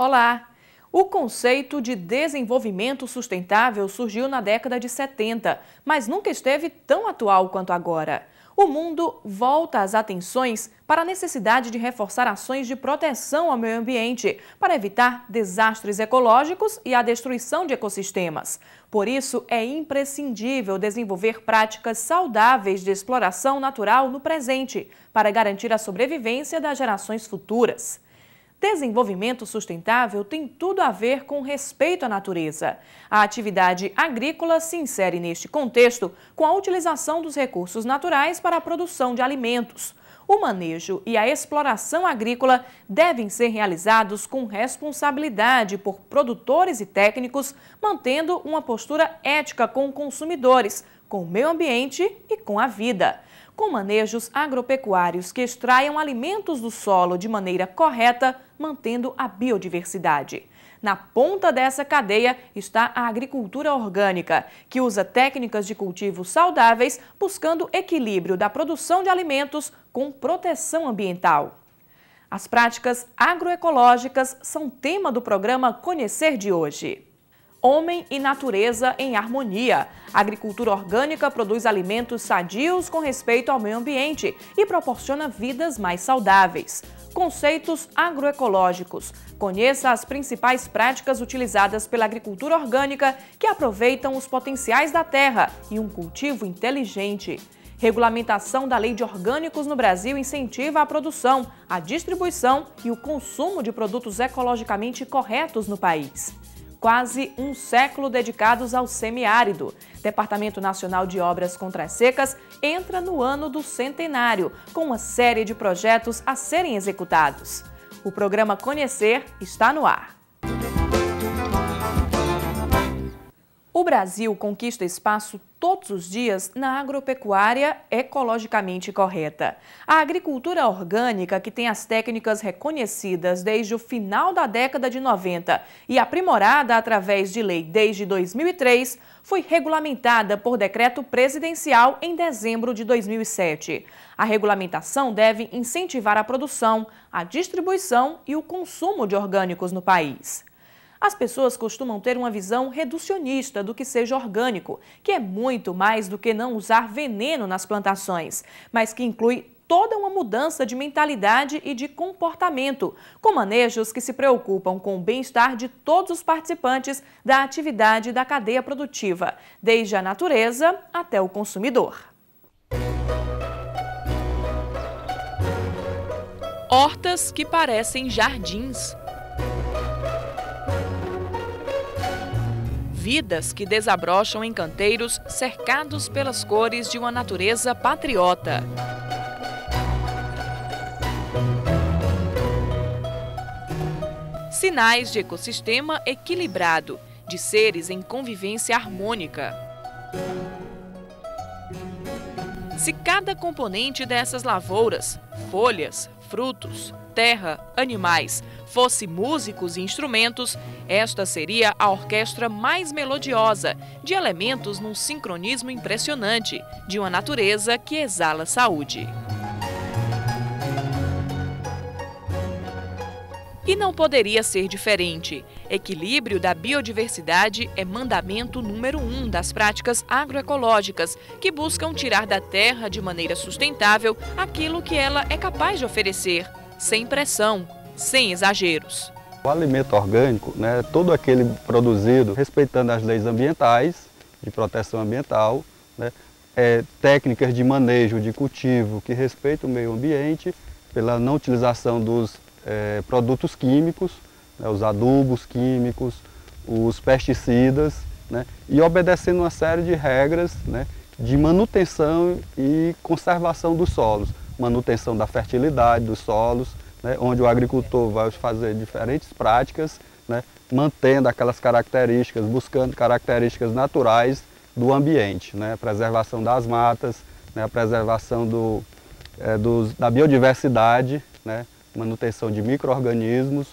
Olá! O conceito de desenvolvimento sustentável surgiu na década de 70, mas nunca esteve tão atual quanto agora. O mundo volta as atenções para a necessidade de reforçar ações de proteção ao meio ambiente, para evitar desastres ecológicos e a destruição de ecossistemas. Por isso, é imprescindível desenvolver práticas saudáveis de exploração natural no presente, para garantir a sobrevivência das gerações futuras. Desenvolvimento sustentável tem tudo a ver com respeito à natureza. A atividade agrícola se insere neste contexto com a utilização dos recursos naturais para a produção de alimentos. O manejo e a exploração agrícola devem ser realizados com responsabilidade por produtores e técnicos, mantendo uma postura ética com consumidores, com o meio ambiente e com a vida. Com manejos agropecuários que extraiam alimentos do solo de maneira correta, mantendo a biodiversidade. Na ponta dessa cadeia está a agricultura orgânica, que usa técnicas de cultivo saudáveis, buscando equilíbrio da produção de alimentos com proteção ambiental. As práticas agroecológicas são tema do programa Conhecer de hoje. Homem e natureza em harmonia. A agricultura orgânica produz alimentos sadios com respeito ao meio ambiente e proporciona vidas mais saudáveis. Conceitos agroecológicos. Conheça as principais práticas utilizadas pela agricultura orgânica que aproveitam os potenciais da terra e um cultivo inteligente. Regulamentação da Lei de Orgânicos no Brasil incentiva a produção, a distribuição e o consumo de produtos ecologicamente corretos no país. Quase um século dedicados ao semiárido. Departamento Nacional de Obras contra as Secas entra no ano do centenário, com uma série de projetos a serem executados. O programa Conhecer está no ar. O Brasil conquista espaço todos os dias na agropecuária ecologicamente correta. A agricultura orgânica, que tem as técnicas reconhecidas desde o final da década de 90 e aprimorada através de lei desde 2003, foi regulamentada por decreto presidencial em dezembro de 2007. A regulamentação deve incentivar a produção, a distribuição e o consumo de orgânicos no país. As pessoas costumam ter uma visão reducionista do que seja orgânico, que é muito mais do que não usar veneno nas plantações, mas que inclui toda uma mudança de mentalidade e de comportamento, com manejos que se preocupam com o bem-estar de todos os participantes da atividade da cadeia produtiva, desde a natureza até o consumidor. Hortas que parecem jardins. Vidas que desabrocham em canteiros cercados pelas cores de uma natureza patriota. Sinais de ecossistema equilibrado, de seres em convivência harmônica. Se cada componente dessas lavouras, folhas, frutos, terra, animais, fosse músicos e instrumentos, esta seria a orquestra mais melodiosa, de elementos num sincronismo impressionante, de uma natureza que exala saúde. E não poderia ser diferente. Equilíbrio da biodiversidade é mandamento número 1 das práticas agroecológicas, que buscam tirar da terra de maneira sustentável aquilo que ela é capaz de oferecer, sem pressão, sem exageros. O alimento orgânico, todo aquele produzido respeitando as leis ambientais, de proteção ambiental, técnicas de manejo de cultivo que respeitam o meio ambiente, pela não utilização dos produtos químicos, os adubos químicos, os pesticidas, e obedecendo uma série de regras de manutenção e conservação dos solos, manutenção da fertilidade dos solos, onde o agricultor vai fazer diferentes práticas, mantendo aquelas características, buscando características naturais do ambiente, a preservação das matas, a preservação da biodiversidade, manutenção de micro-organismos,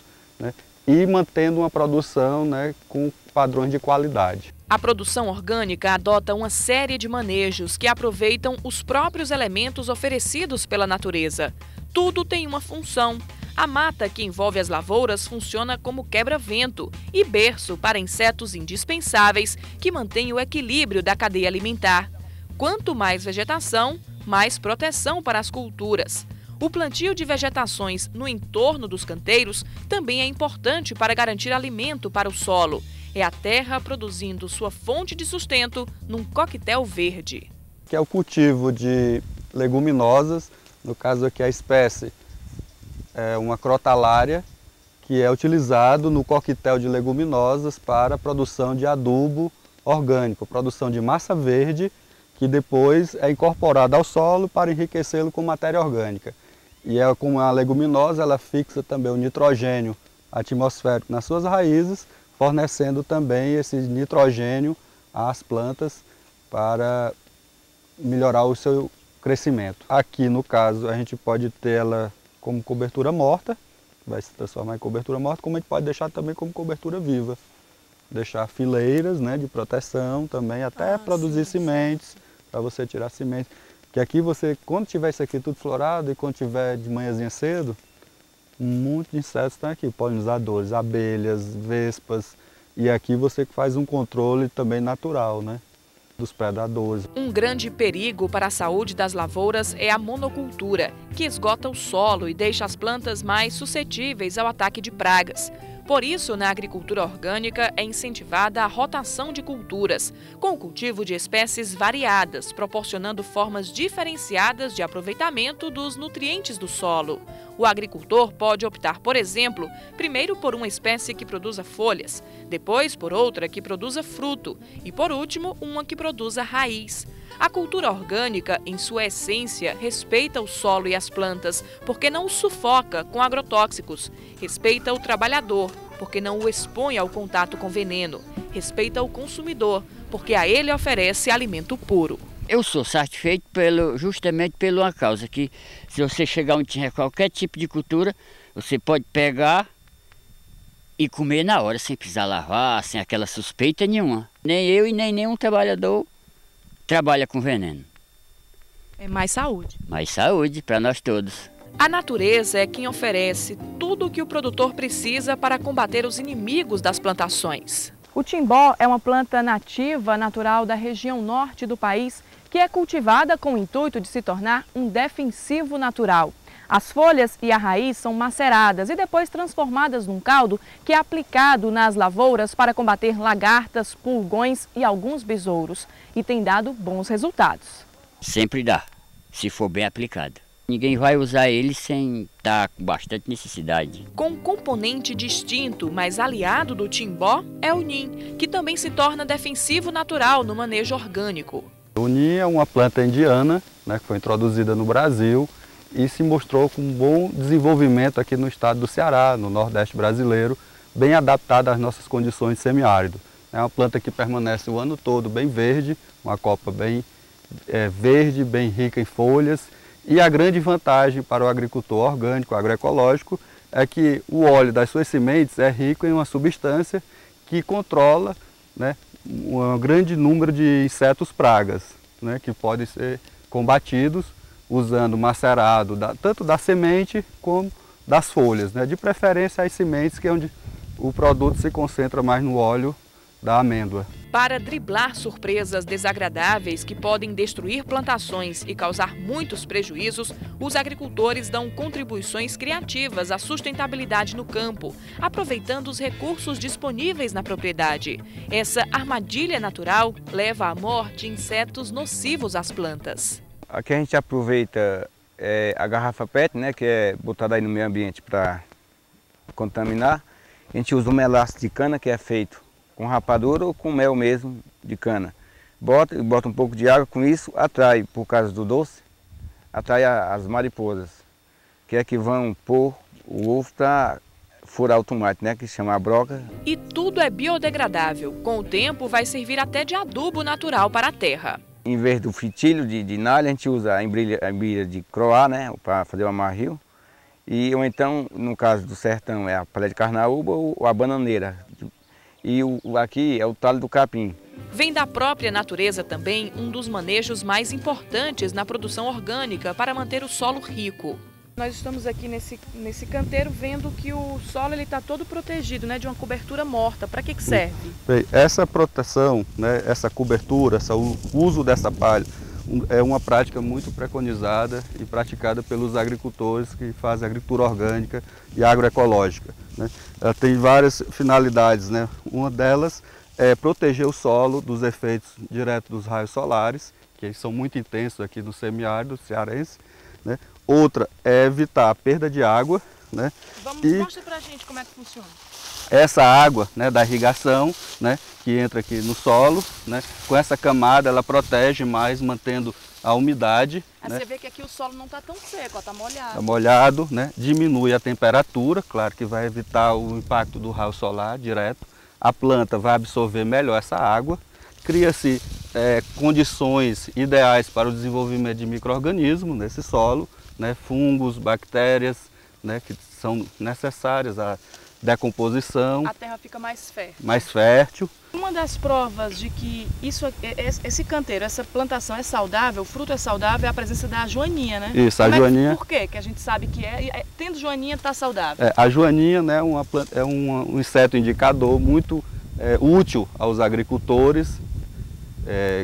e mantendo uma produção com padrões de qualidade. A produção orgânica adota uma série de manejos que aproveitam os próprios elementos oferecidos pela natureza. Tudo tem uma função. A mata que envolve as lavouras funciona como quebra-vento e berço para insetos indispensáveis que mantêm o equilíbrio da cadeia alimentar. Quanto mais vegetação, mais proteção para as culturas. O plantio de vegetações no entorno dos canteiros também é importante para garantir alimento para o solo. É a terra produzindo sua fonte de sustento num coquetel verde. Que é o cultivo de leguminosas, no caso aqui a espécie é uma crotalária, que é utilizado no coquetel de leguminosas para a produção de adubo orgânico, produção de massa verde, que depois é incorporada ao solo para enriquecê-lo com matéria orgânica. E como a leguminosa, ela fixa também o nitrogênio atmosférico nas suas raízes, fornecendo também esse nitrogênio às plantas para melhorar o seu crescimento. Aqui, no caso, a gente pode ter ela como cobertura morta, vai se transformar em cobertura morta, como a gente pode deixar também como cobertura viva. Deixar fileiras, né, de proteção também, até produzir sementes, para você tirar sementes. Que aqui você, quando tiver isso aqui tudo florado e quando tiver de manhãzinha cedo, um monte de insetos estão aqui, polinizadores, abelhas, vespas, e aqui você faz um controle também natural, né, dos predadores. Um grande perigo para a saúde das lavouras é a monocultura, que esgota o solo e deixa as plantas mais suscetíveis ao ataque de pragas. Por isso, na agricultura orgânica é incentivada a rotação de culturas, com o cultivo de espécies variadas, proporcionando formas diferenciadas de aproveitamento dos nutrientes do solo. O agricultor pode optar, por exemplo, primeiro por uma espécie que produza folhas, depois por outra que produza fruto e, por último, uma que produza raiz. A cultura orgânica, em sua essência, respeita o solo e as plantas, porque não o sufoca com agrotóxicos. Respeita o trabalhador, porque não o expõe ao contato com veneno. Respeita o consumidor, porque a ele oferece alimento puro. Eu sou satisfeito justamente por uma causa, que se você chegar onde tiver qualquer tipo de cultura, você pode pegar e comer na hora, sem precisar lavar, sem aquela suspeita nenhuma. Nem eu e nem nenhum trabalhador trabalha com veneno. É mais saúde. Mais saúde para nós todos. A natureza é quem oferece tudo o que o produtor precisa para combater os inimigos das plantações. O timbó é uma planta nativa natural da região norte do país que é cultivada com o intuito de se tornar um defensivo natural. As folhas e a raiz são maceradas e depois transformadas num caldo que é aplicado nas lavouras para combater lagartas, pulgões e alguns besouros. E tem dado bons resultados. Sempre dá, se for bem aplicado. Ninguém vai usar ele sem estar com bastante necessidade. Com um componente distinto, mas aliado do timbó, é o nim, que também se torna defensivo natural no manejo orgânico. O nim é uma planta indiana, né, que foi introduzida no Brasil e se mostrou com um bom desenvolvimento aqui no estado do Ceará, no Nordeste brasileiro, bem adaptada às nossas condições de semiárido. É uma planta que permanece o ano todo bem verde, uma copa bem verde, bem rica em folhas. E a grande vantagem para o agricultor orgânico, agroecológico, é que o óleo das suas sementes é rico em uma substância que controla, né, um grande número de insetos pragas, né, que podem ser combatidos usando macerado tanto da semente como das folhas, né, de preferência as sementes, que é onde o produto se concentra mais no óleo da amêndoa. Para driblar surpresas desagradáveis que podem destruir plantações e causar muitos prejuízos, os agricultores dão contribuições criativas à sustentabilidade no campo, aproveitando os recursos disponíveis na propriedade. Essa armadilha natural leva à morte de insetos nocivos às plantas. Aqui a gente aproveita a garrafa PET, né, que é botada aí no meio ambiente para contaminar. A gente usa um melaço de cana que é feito com rapadura ou com mel mesmo de cana. Bota um pouco de água, com isso atrai, por causa do doce, atrai as mariposas, que é que vão pôr o ovo para furar o tomate, né, que se chama a broca. E tudo é biodegradável. Com o tempo vai servir até de adubo natural para a terra. Em vez do fitilho de nalha, a gente usa a embilha de croá, né, para fazer o amarrio. Ou então, no caso do sertão, é a palha de carnaúba ou a bananeira. E aqui é o talho do capim. Vem da própria natureza também um dos manejos mais importantes na produção orgânica para manter o solo rico. Nós estamos aqui nesse canteiro vendo que o solo está todo protegido, né, de uma cobertura morta. Para que serve? Bem, essa proteção, né, essa cobertura, o uso dessa palha é uma prática muito preconizada e praticada pelos agricultores que fazem agricultura orgânica e agroecológica, né? Ela tem várias finalidades, né? Uma delas é proteger o solo dos efeitos diretos dos raios solares, que eles são muito intensos aqui no semiárido cearense, né? Outra é evitar a perda de água, né? Mostra pra gente como é que funciona. Essa água, né, da irrigação, né, que entra aqui no solo, né, com essa camada ela protege mais, mantendo a umidade. Aí né? Você vê que aqui o solo não está tão seco, está molhado. Está molhado, né, diminui a temperatura, claro que vai evitar o impacto do raio solar direto. A planta vai absorver melhor essa água, cria-se condições ideais para o desenvolvimento de micro-organismos nesse solo, né, fungos, bactérias, né, que são necessárias à decomposição. A terra fica mais fértil. Mais fértil. Uma das provas de que esse canteiro, essa plantação é saudável, o fruto é saudável, é a presença da joaninha, né? Isso, a joaninha. Por quê? Que a gente sabe que tendo joaninha está saudável. A joaninha, né, é um inseto indicador muito útil aos agricultores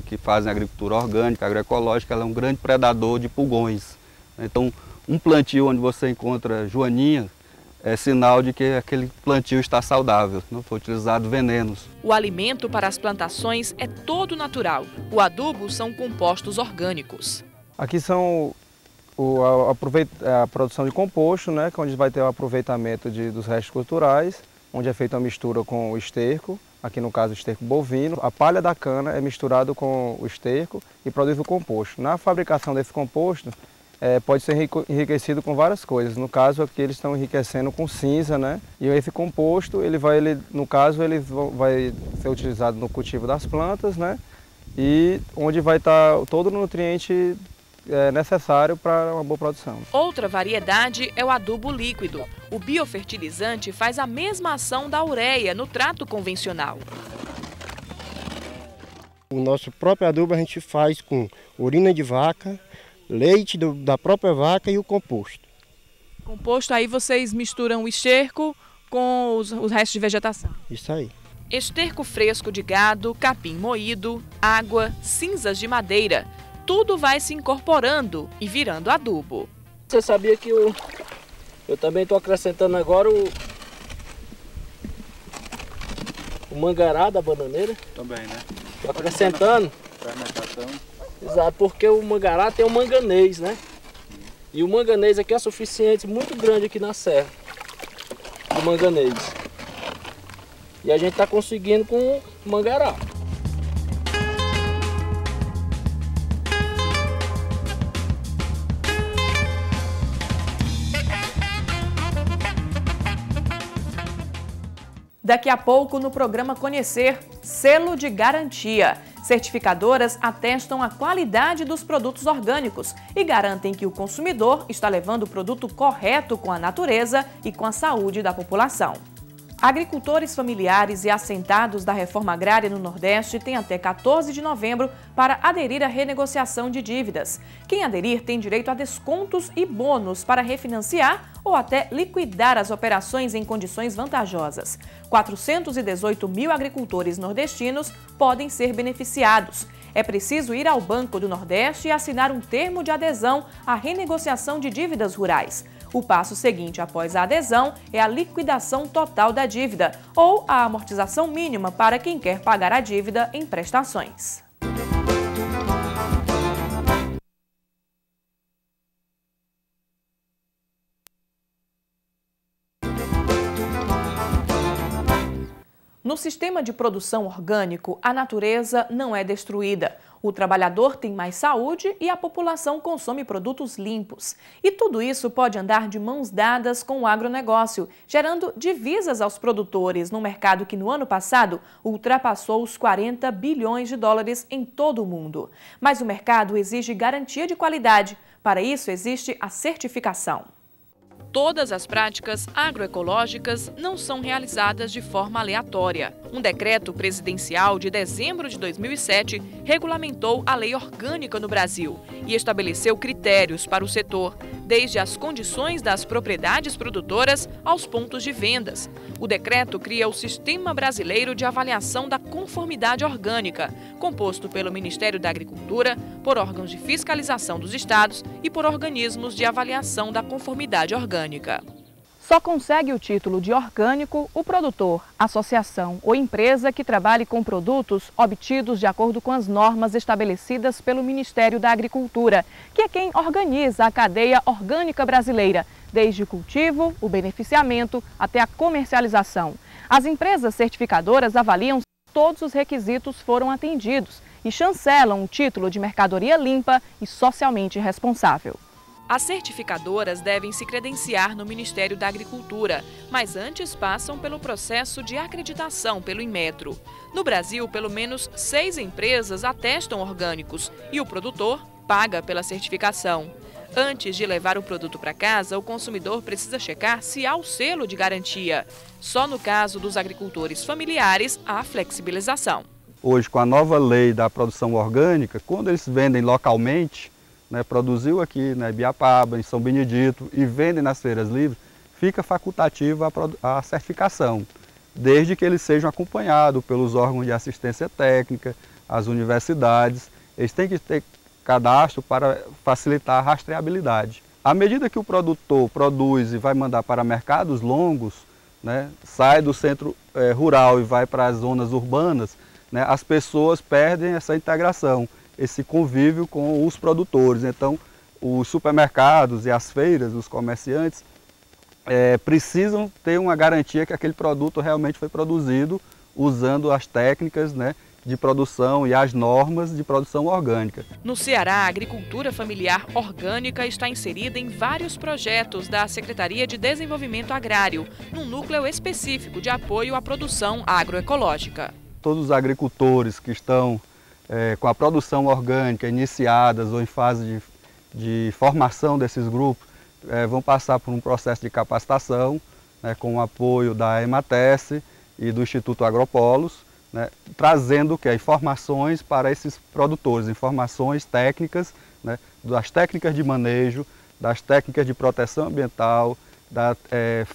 que fazem agricultura orgânica, agroecológica. Ela é um grande predador de pulgões. Então, um plantio onde você encontra joaninha é sinal de que aquele plantio está saudável, não foi utilizado venenos. O alimento para as plantações é todo natural. O adubo são compostos orgânicos. Aqui são a produção de composto, né, onde vai ter o aproveitamento dos restos culturais, onde é feita a mistura com o esterco, aqui no caso o esterco bovino. A palha da cana é misturado com o esterco e produz o composto. Na fabricação desse composto, pode ser enriquecido com várias coisas. No caso aqui eles estão enriquecendo com cinza, né? E esse composto, no caso, ele vai ser utilizado no cultivo das plantas, né? E onde vai estar todo o nutriente necessário para uma boa produção. Outra variedade é o adubo líquido. O biofertilizante faz a mesma ação da ureia no trato convencional. O nosso próprio adubo a gente faz com urina de vaca, leite da própria vaca e o composto. Composto, aí vocês misturam o esterco com os restos de vegetação. Isso aí. Esterco fresco de gado, capim moído, água, cinzas de madeira. Tudo vai se incorporando e virando adubo. Você sabia que eu também estou acrescentando agora o mangará da bananeira? Também, né? Estou acrescentando. Fermentação. Exato, porque o mangará tem o manganês, né? E o manganês aqui é suficiente, muito grande aqui na serra. O manganês. E a gente está conseguindo com o mangará. Daqui a pouco, no programa Conhecer, selo de garantia. Certificadoras atestam a qualidade dos produtos orgânicos e garantem que o consumidor está levando o produto correto com a natureza e com a saúde da população. Agricultores familiares e assentados da reforma agrária no Nordeste têm até 14 de novembro para aderir à renegociação de dívidas. Quem aderir tem direito a descontos e bônus para refinanciar ou até liquidar as operações em condições vantajosas. 418 mil agricultores nordestinos podem ser beneficiados. É preciso ir ao Banco do Nordeste e assinar um termo de adesão à renegociação de dívidas rurais. O passo seguinte após a adesão é a liquidação total da dívida ou a amortização mínima para quem quer pagar a dívida em prestações. No sistema de produção orgânico, a natureza não é destruída. O trabalhador tem mais saúde e a população consome produtos limpos. E tudo isso pode andar de mãos dadas com o agronegócio, gerando divisas aos produtores num mercado que no ano passado ultrapassou os 40 bilhões de dólares em todo o mundo. Mas o mercado exige garantia de qualidade. Para isso existe a certificação. Todas as práticas agroecológicas não são realizadas de forma aleatória. Um decreto presidencial de dezembro de 2007 regulamentou a lei orgânica no Brasil e estabeleceu critérios para o setor, desde as condições das propriedades produtoras aos pontos de vendas. O decreto cria o Sistema Brasileiro de Avaliação da Conformidade Orgânica, composto pelo Ministério da Agricultura, por órgãos de fiscalização dos estados e por organismos de avaliação da conformidade orgânica. Só consegue o título de orgânico o produtor, associação ou empresa que trabalhe com produtos obtidos de acordo com as normas estabelecidas pelo Ministério da Agricultura, que é quem organiza a cadeia orgânica brasileira, desde o cultivo, o beneficiamento até a comercialização. As empresas certificadoras avaliam se todos os requisitos foram atendidos e chancelam o título de mercadoria limpa e socialmente responsável. As certificadoras devem se credenciar no Ministério da Agricultura, mas antes passam pelo processo de acreditação pelo Inmetro. No Brasil, pelo menos 6 empresas atestam orgânicos e o produtor paga pela certificação. Antes de levar o produto para casa, o consumidor precisa checar se há o selo de garantia. Só no caso dos agricultores familiares, há flexibilização. Hoje, com a nova lei da produção orgânica, quando eles vendem localmente, produziu aqui na Ibiapaba, em São Benedito e vendem nas feiras livres, fica facultativa a certificação, desde que eles sejam acompanhados pelos órgãos de assistência técnica, as universidades. Eles têm que ter cadastro para facilitar a rastreabilidade. À medida que o produtor produz e vai mandar para mercados longos, sai do centro rural e vai para as zonas urbanas, as pessoas perdem essa integração, esse convívio com os produtores. Então, os supermercados e as feiras, os comerciantes, precisam ter uma garantia que aquele produto realmente foi produzido usando as técnicas de produção e as normas de produção orgânica. No Ceará, a agricultura familiar orgânica está inserida em vários projetos da Secretaria de Desenvolvimento Agrário, num núcleo específico de apoio à produção agroecológica. Todos os agricultores que estão com a produção orgânica iniciadas ou em fase de formação desses grupos, vão passar por um processo de capacitação, com o apoio da EMATES e do Instituto Agropolos, trazendo informações para esses produtores, informações técnicas, das técnicas de manejo, das técnicas de proteção ambiental, das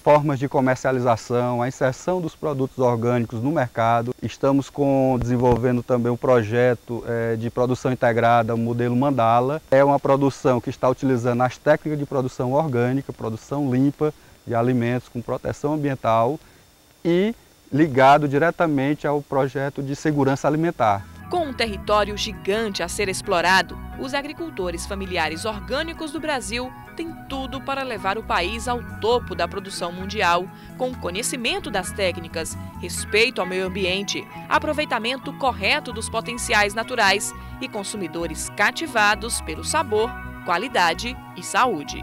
formas de comercialização, a inserção dos produtos orgânicos no mercado. Estamos desenvolvendo também um projeto de produção integrada, o modelo Mandala. É uma produção que está utilizando as técnicas de produção orgânica, produção limpa de alimentos com proteção ambiental e ligado diretamente ao projeto de segurança alimentar. Com um território gigante a ser explorado, os agricultores familiares orgânicos do Brasil têm tudo para levar o país ao topo da produção mundial, com conhecimento das técnicas, respeito ao meio ambiente, aproveitamento correto dos potenciais naturais e consumidores cativados pelo sabor, qualidade e saúde.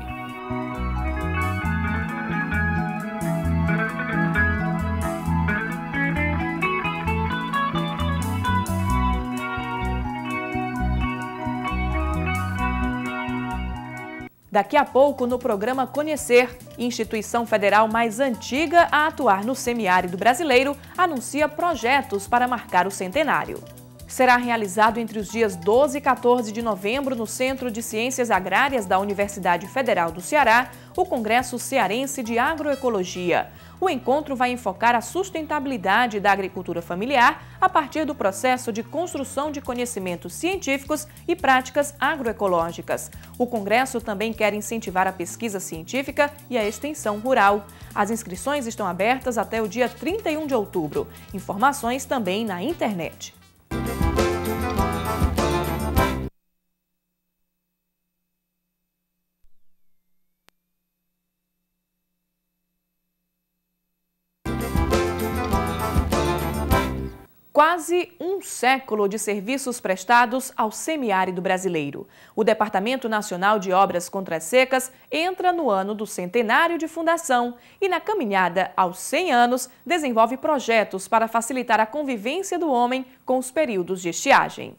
Daqui a pouco, no programa Conhecer, instituição federal mais antiga a atuar no semiárido brasileiro, anuncia projetos para marcar o centenário. Será realizado entre os dias 12 e 14 de novembro no Centro de Ciências Agrárias da Universidade Federal do Ceará, o Congresso Cearense de Agroecologia. O encontro vai enfocar a sustentabilidade da agricultura familiar a partir do processo de construção de conhecimentos científicos e práticas agroecológicas. O Congresso também quer incentivar a pesquisa científica e a extensão rural. As inscrições estão abertas até o dia 31 de outubro. Informações também na internet. Quase um século de serviços prestados ao semiárido brasileiro. O Departamento Nacional de Obras Contra as Secas entra no ano do centenário de fundação e, na caminhada aos 100 anos, desenvolve projetos para facilitar a convivência do homem com os períodos de estiagem.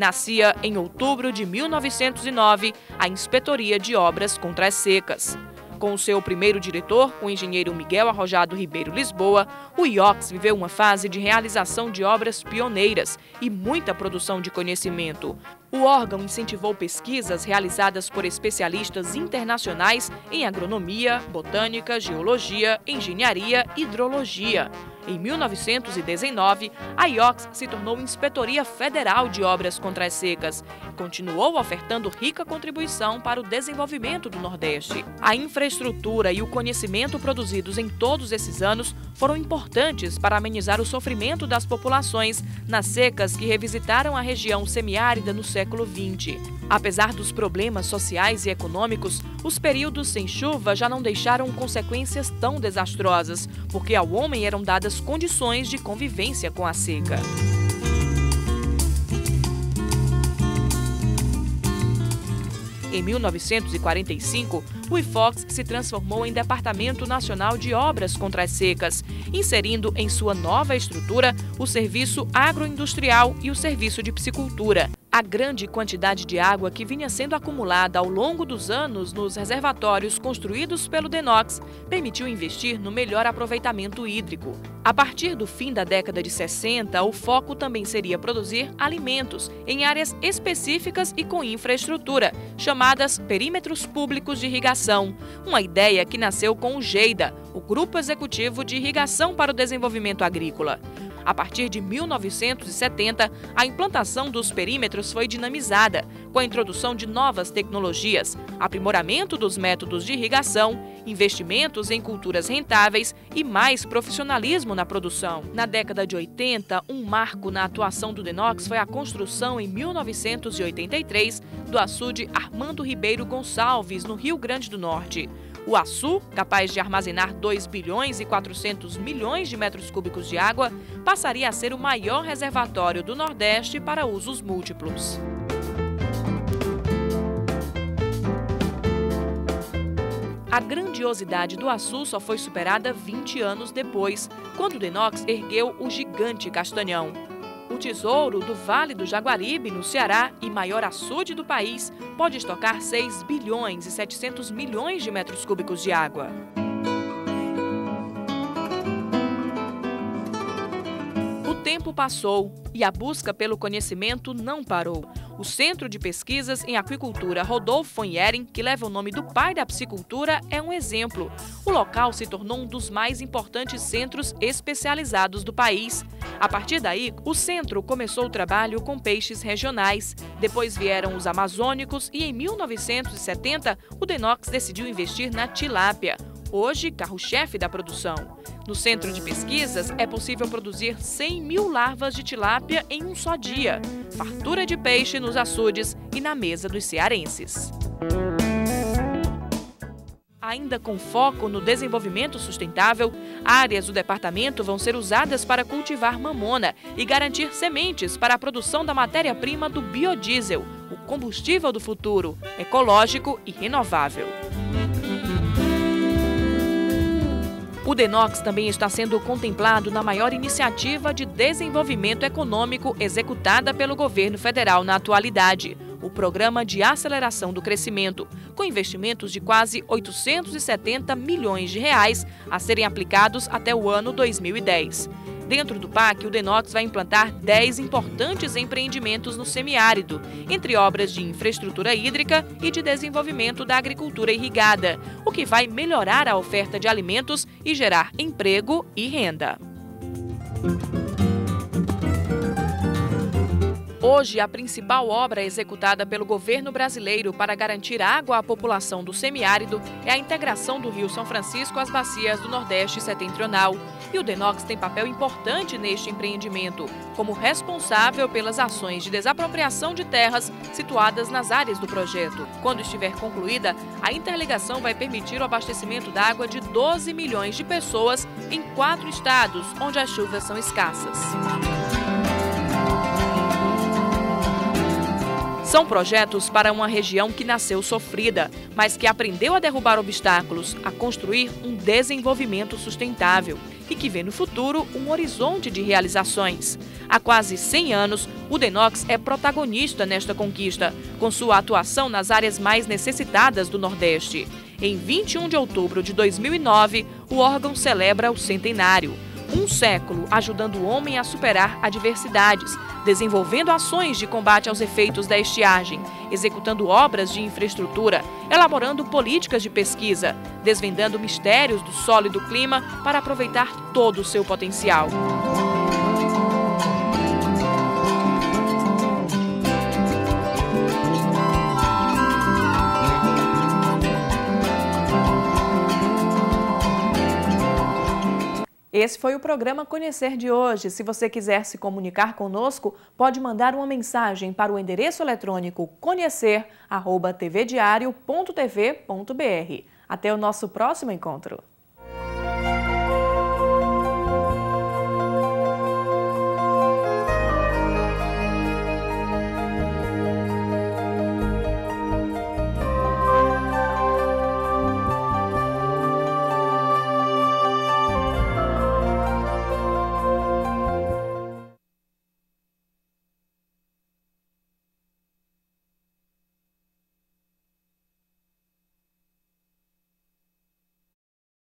Nascia em outubro de 1909 a Inspetoria de Obras contra as Secas. Com o seu primeiro diretor, o engenheiro Miguel Arrojado Ribeiro Lisboa, o IOCS viveu uma fase de realização de obras pioneiras e muita produção de conhecimento. O órgão incentivou pesquisas realizadas por especialistas internacionais em agronomia, botânica, geologia, engenharia e hidrologia. Em 1919, a IOCS se tornou Inspetoria Federal de Obras contra as Secas e continuou ofertando rica contribuição para o desenvolvimento do Nordeste. A infraestrutura e o conhecimento produzidos em todos esses anos foram importantes para amenizar o sofrimento das populações nas secas que revisitaram a região semiárida no século XX. Apesar dos problemas sociais e econômicos, os períodos sem chuva já não deixaram consequências tão desastrosas, porque ao homem eram dadas condições de convivência com a seca. Em 1945, o IFOCS se transformou em Departamento Nacional de Obras contra as Secas, inserindo em sua nova estrutura o Serviço Agroindustrial e o Serviço de Piscicultura. A grande quantidade de água que vinha sendo acumulada ao longo dos anos nos reservatórios construídos pelo DENOX permitiu investir no melhor aproveitamento hídrico. A partir do fim da década de 60, o foco também seria produzir alimentos em áreas específicas e com infraestrutura, chamadas perímetros públicos de irrigação, uma ideia que nasceu com o GEIDA, o Grupo Executivo de Irrigação para o Desenvolvimento Agrícola. A partir de 1970, a implantação dos perímetros foi dinamizada, com a introdução de novas tecnologias, aprimoramento dos métodos de irrigação, investimentos em culturas rentáveis e mais profissionalismo na produção. Na década de 80, um marco na atuação do DENOX foi a construção, em 1983, do açude Armando Ribeiro Gonçalves, no Rio Grande do Norte. O açu, capaz de armazenar 2 bilhões e 400 milhões de metros cúbicos de água, passaria a ser o maior reservatório do Nordeste para usos múltiplos. A grandiosidade do açu só foi superada 20 anos depois, quando o DENOX ergueu o gigante Castanhão. O tesouro do Vale do Jaguaribe, no Ceará, e maior açude do país, pode estocar 6 bilhões e 700 milhões de metros cúbicos de água. O tempo passou e a busca pelo conhecimento não parou. O Centro de Pesquisas em Aquicultura Rodolfo von Jhering, que leva o nome do pai da piscicultura, é um exemplo. O local se tornou um dos mais importantes centros especializados do país. A partir daí, o centro começou o trabalho com peixes regionais. Depois vieram os amazônicos e, em 1970, o DENOX decidiu investir na tilápia, hoje carro-chefe da produção. No Centro de Pesquisas, é possível produzir 100 mil larvas de tilápia em um só dia. Fartura de peixe nos açudes e na mesa dos cearenses. Ainda com foco no desenvolvimento sustentável, áreas do departamento vão ser usadas para cultivar mamona e garantir sementes para a produção da matéria-prima do biodiesel, o combustível do futuro, ecológico e renovável. O DENOX também está sendo contemplado na maior iniciativa de desenvolvimento econômico executada pelo governo federal na atualidade, o Programa de Aceleração do Crescimento, com investimentos de quase 870 milhões de reais a serem aplicados até o ano 2010. Dentro do PAC, o DENOX vai implantar 10 importantes empreendimentos no semiárido, entre obras de infraestrutura hídrica e de desenvolvimento da agricultura irrigada, o que vai melhorar a oferta de alimentos e gerar emprego e renda. Hoje, a principal obra executada pelo governo brasileiro para garantir água à população do semiárido é a integração do Rio São Francisco às bacias do Nordeste Setentrional. E o DENOX tem papel importante neste empreendimento, como responsável pelas ações de desapropriação de terras situadas nas áreas do projeto. Quando estiver concluída, a interligação vai permitir o abastecimento d'água de 12 milhões de pessoas em 4 estados, onde as chuvas são escassas. São projetos para uma região que nasceu sofrida, mas que aprendeu a derrubar obstáculos, a construir um desenvolvimento sustentável e que vê no futuro um horizonte de realizações. Há quase 100 anos, o DENOX é protagonista nesta conquista, com sua atuação nas áreas mais necessitadas do Nordeste. Em 21 de outubro de 2009, o órgão celebra o centenário. Um século ajudando o homem a superar adversidades, desenvolvendo ações de combate aos efeitos da estiagem, executando obras de infraestrutura, elaborando políticas de pesquisa, desvendando mistérios do solo e do clima para aproveitar todo o seu potencial. Esse foi o programa Conhecer de hoje. Se você quiser se comunicar conosco, pode mandar uma mensagem para o endereço eletrônico conhecer@tvdiario.tv.br. Até o nosso próximo encontro.